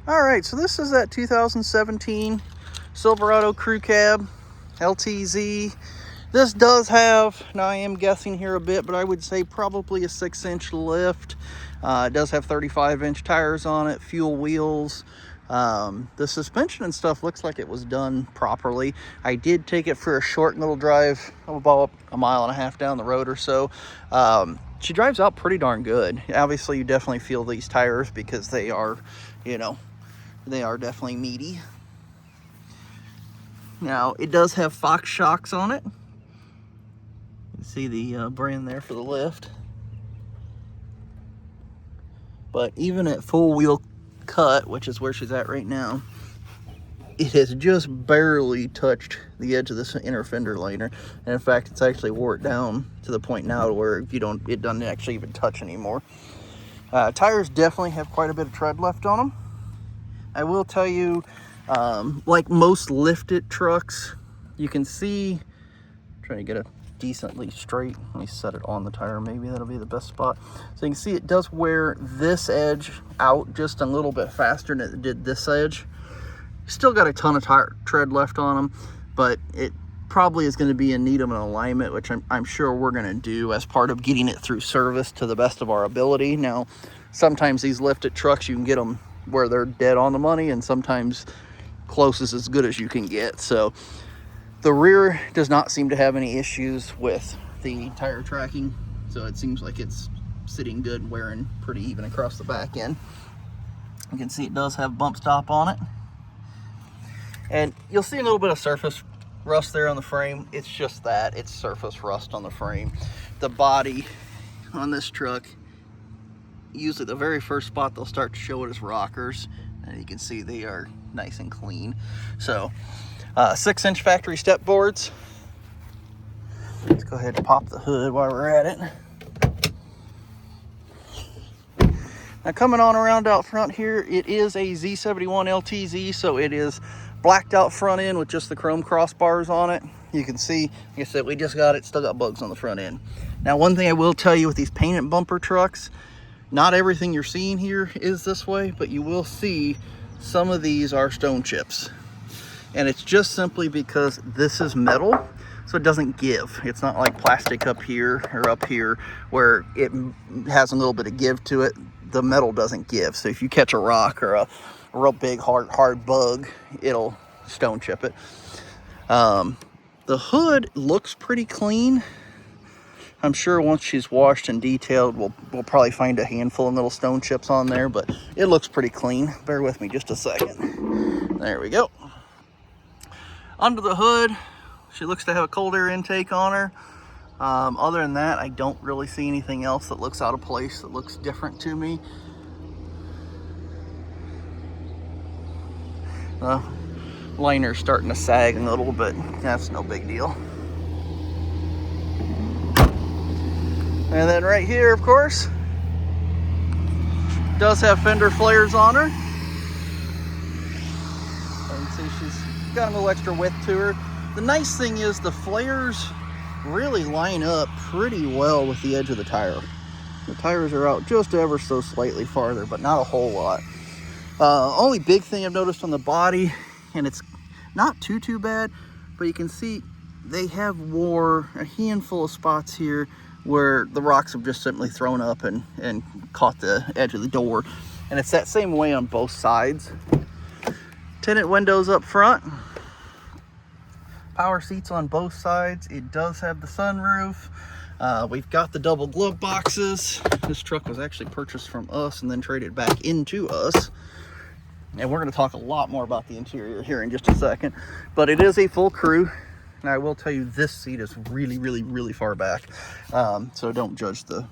All right, so this is that 2017 Silverado Crew Cab LTZ. This does have, now I am guessing here a bit, but I would say probably a 6-inch lift. It does have 35-inch tires on it, fuel wheels. The suspension and stuff looks like it was done properly. I did take it for a short little drive, about a mile and a half down the road or so. She drives out pretty darn good. Obviously, you definitely feel these tires because they are, you know, they are definitely meaty. Now, it does have Fox shocks on it. You can see the brand there for the lift. But even at full wheel cut, which is where she's at right now, it has just barely touched the edge of this inner fender liner. And in fact, it's actually wore it down to the point now to where it doesn't actually even touch anymore. Tires definitely have quite a bit of tread left on them. I will tell you, like most lifted trucks, you can see, I'm trying to get it decently straight. Let me set it on the tire, maybe that'll be the best spot. So you can see it does wear this edge out just a little bit faster than it did this edge. Still got a ton of tire tread left on them, but it probably is going to be in need of an alignment, which I'm sure we're going to do as part of getting it through service to the best of our ability. Now, sometimes these lifted trucks, you can get them where they're dead on the money, and sometimes close is as good as you can get. So the rear does not seem to have any issues with the tire tracking, so it seems like it's sitting good, wearing pretty even across the back end. You can see it does have bump stop on it, and you'll see a little bit of surface rust there on the frame. It's just that, it's surface rust on the frame. The body on this truck, usually the very first spot they'll start to show it as rockers, and you can see they are nice and clean. So 6-inch factory step boards. Let's go ahead and pop the hood while we're at it. Now, coming on around out front here, it is a Z71 LTZ, so it is blacked out front end with just the chrome crossbars on it. You can see, like I said, we just got it, still got bugs on the front end. Now, one thing I will tell you with these painted bumper trucks, not everything you're seeing here is this way, but you will see some of these are stone chips. And it's just simply because this is metal, so it doesn't give. It's not like plastic up here or up here where it has a little bit of give to it. The metal doesn't give. So if you catch a rock or a real big hard bug, it'll stone chip it. The hood looks pretty clean. I'm sure once she's washed and detailed, we'll probably find a handful of little stone chips on there, but it looks pretty clean. Bear with me just a second. There we go. Under the hood, she looks to have a cold air intake on her. Other than that, I don't really see anything else that looks out of place, that looks different to me. The liner's starting to sag a little bit. That's no big deal. And then right here, of course, does have fender flares on her. You can see she's got a little extra width to her. The nice thing is the flares really line up pretty well with the edge of the tire. The tires are out just ever so slightly farther, but not a whole lot. Only big thing I've noticed on the body, and it's not too bad, but you can see they have wore a handful of spots here where the rocks have just simply thrown up and caught the edge of the door. And it's that same way on both sides. Tinted windows up front. Power seats on both sides. It does have the sunroof. We've got the double glove boxes. This truck was actually purchased from us and then traded back into us. And we're going to talk a lot more about the interior here in just a second. But it is a full crew. And I will tell you, this seat is really far back. So don't judge the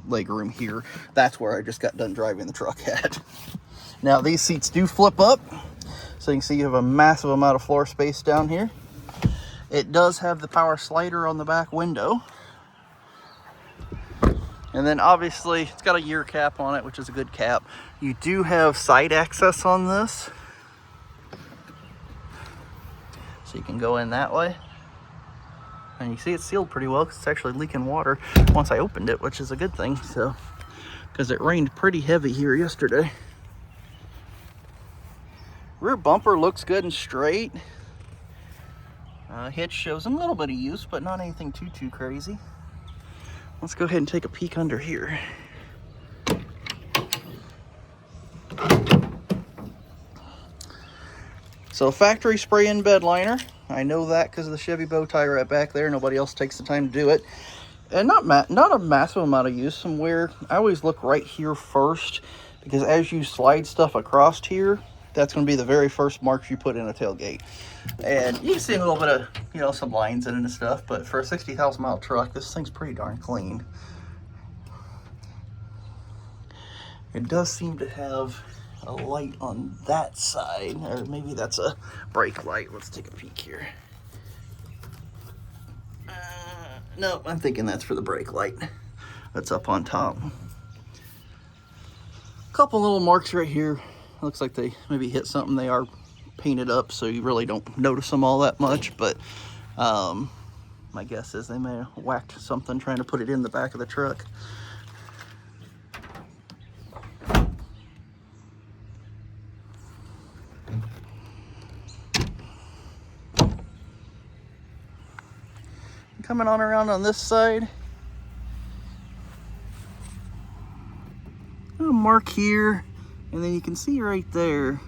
leg room here. That's where I just got done driving the truck at. Now, these seats do flip up. So you can see you have a massive amount of floor space down here. It does have the power slider on the back window. And then obviously it's got a year cap on it, which is a good cap. You do have side access on this. So you can go in that way. And you see it's sealed pretty well because it's actually leaking water once I opened it, which is a good thing. So, because it rained pretty heavy here yesterday. Rear bumper looks good and straight. Hitch shows a little bit of use, but not anything too crazy. Let's go ahead and take a peek under here. So factory spray-in bed liner. I know that because of the Chevy bow tie right back there. Nobody else takes the time to do it. And not a massive amount of use. Somewhere I always look right here first, because as you slide stuff across here, that's going to be the very first marks you put in a tailgate. And you can see a little bit of, you know, some lines in it and stuff, but for a 60,000 mile truck, this thing's pretty darn clean. It does seem to have a light on that side, or maybe that's a brake light. Let's take a peek here. No, I'm thinking that's for the brake light that's up on top. A couple little marks right here. Looks like they maybe hit something. They are painted up, so you really don't notice them all that much, but my guess is they may have whacked something trying to put it in the back of the truck. Coming on around on this side, a mark here, and then you can see right there,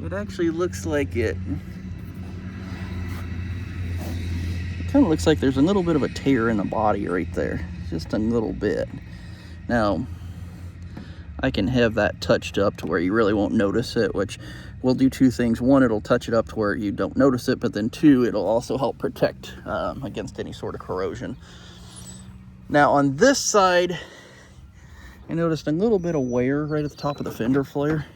it actually looks like it kind of looks like there's a little bit of a tear in the body right there, just a little bit. Now I can have that touched up to where you really won't notice it, which will do two things. One, it'll touch it up to where you don't notice it, but then two, it'll also help protect against any sort of corrosion. Now on this side, I noticed a little bit of wear right at the top of the fender flare.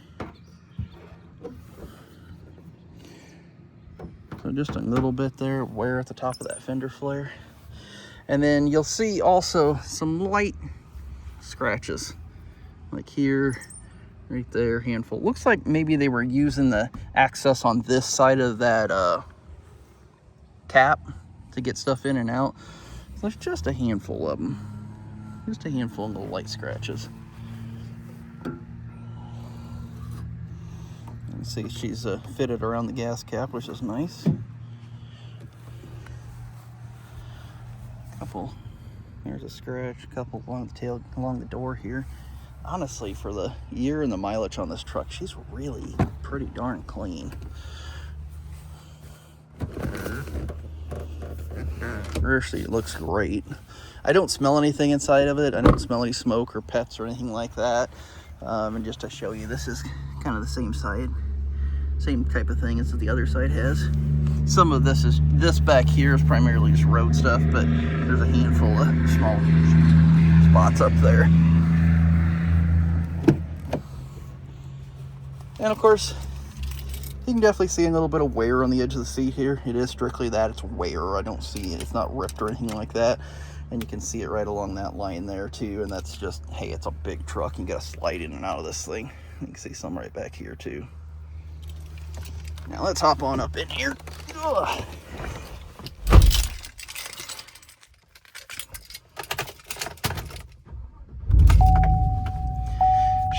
So just a little bit there, wear at the top of that fender flare. And then you'll see also some light scratches, like here, right there, handful. Looks like maybe they were using the access on this side of that cap to get stuff in and out. So there's just a handful of them. Just a handful of little light scratches. You can see she's fitted around the gas cap, which is nice. Couple, there's a scratch, a couple along the tail, along the door here. Honestly, for the year and the mileage on this truck, she's really pretty darn clean. Rear seat looks great. I don't smell anything inside of it. I don't smell any smoke or pets or anything like that. And just to show you, this is kind of the same side, same type of thing as the other side has. Some of this back here is primarily just road stuff, but there's a handful of small spots up there. And of course, you can definitely see a little bit of wear on the edge of the seat here. It is strictly that, it's wear. I don't see it, it's not ripped or anything like that. And you can see it right along that line there too. And that's just, hey, it's a big truck. You gotta slide in and out of this thing. You can see some right back here too. Now let's hop on up in here. Ugh.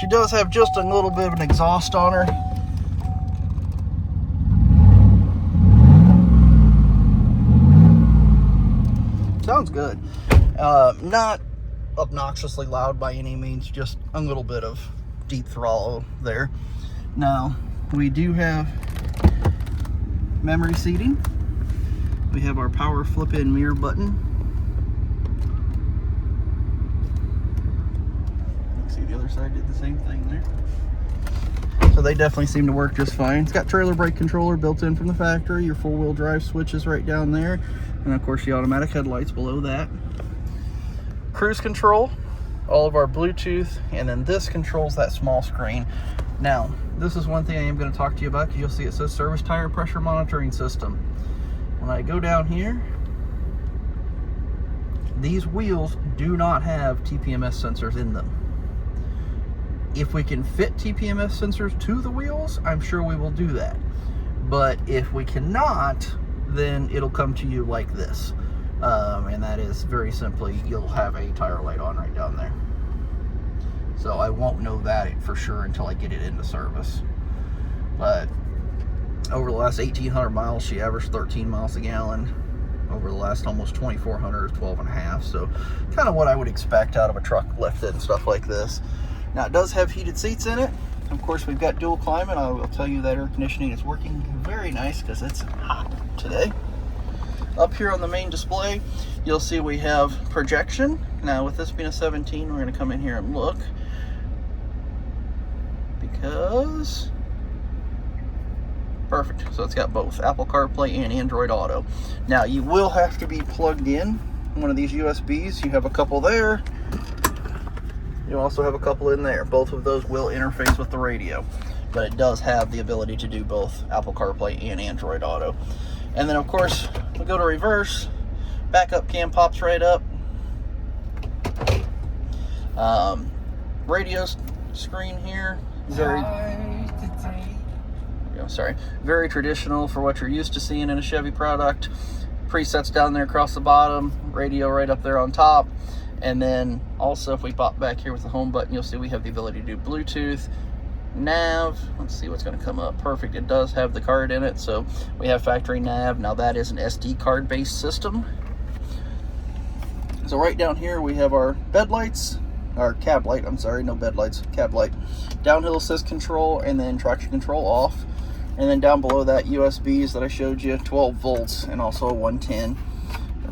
She does have just a little bit of an exhaust on her. Sounds good. Not obnoxiously loud by any means, just a little bit of deep throttle there. Now, we do have memory seating. We have our power flip-in mirror button. The other side did the same thing there. So they definitely seem to work just fine. It's got trailer brake controller built in from the factory. Your four-wheel drive switch is right down there. And of course the automatic headlights below that. Cruise control, all of our Bluetooth, and then this controls that small screen. Now, this is one thing I am going to talk to you about, because you'll see it says service tire pressure monitoring system. When I go down here, these wheels do not have TPMS sensors in them. If we can fit TPMS sensors to the wheels, I'm sure we will do that. But if we cannot, then it'll come to you like this. And that is very simply, you'll have a tire light on right down there. So I won't know that for sure until I get it into service. But Over the last 1,800 miles, she averaged 13 miles a gallon. Over the last almost 2,400, 12.5. So kind of what I would expect out of a truck lifted and stuff like this. Now it does have heated seats in it. Of course, we've got dual climate. I will tell you that air conditioning is working very nice because it's hot today. Up here on the main display, you'll see we have projection. Now with this being a 17, we're going to come in here and look, because perfect. So it's got both Apple CarPlay and Android Auto. Now you will have to be plugged in one of these USBs. You have a couple there. You also have a couple in there. Both of those will interface with the radio, but it does have the ability to do both Apple CarPlay and Android Auto. And then of course, we go to reverse. Backup cam pops right up. Radio screen here. Very traditional for what you're used to seeing in a Chevy product. Presets down there across the bottom, radio right up there on top. And then also if we pop back here with the home button, you'll see we have the ability to do Bluetooth, nav. Let's see what's going to come up. Perfect. It does have the card in it, so we have factory nav. Now that is an SD card based system. So right down here we have our bed lights, our cab light, I'm sorry, no bed lights, cab light. Downhill assist control, and then traction control off. And then down below that, USBs that I showed you, 12 volts and also a 110.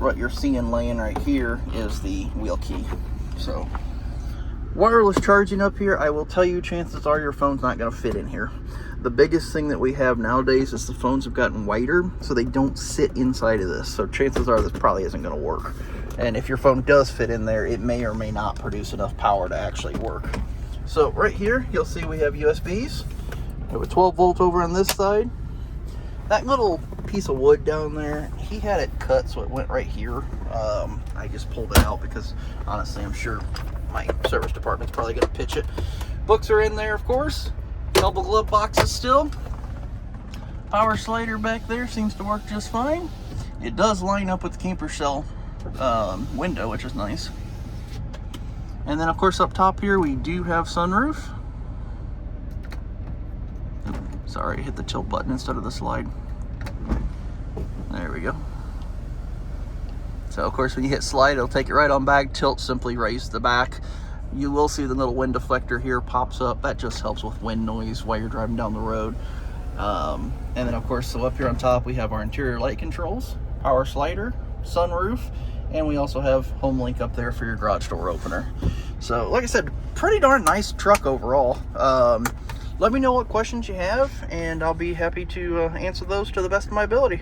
What you're seeing laying right here is the wheel key. So wireless charging up here, I will tell you, chances are your phone's not going to fit in here. The biggest thing that we have nowadays is the phones have gotten wider, so they don't sit inside of this. So chances are this probably isn't going to work. And if your phone does fit in there, it may or may not produce enough power to actually work. So right here, you'll see we have USBs. We have a 12 volt over on this side. That little piece of wood down there, he had it cut so it went right here. I just pulled it out because honestly, I'm sure my service department's probably going to pitch it. Books are in there, of course. Double glove boxes still. Power slider back there seems to work just fine. It does line up with the camper shell window, which is nice. And then of course up top here we do have sunroof. Sorry, I hit the tilt button instead of the slide. There we go. So of course when you hit slide, it'll take it right on back. Tilt, simply raise the back. You will see the little wind deflector here pops up. That just helps with wind noise while you're driving down the road. And then of course, so up here on top we have our interior light controls, power slider, sunroof, and we also have home link up there for your garage door opener. So like I said, pretty darn nice truck overall. Let me know what questions you have, and I'll be happy to answer those to the best of my ability.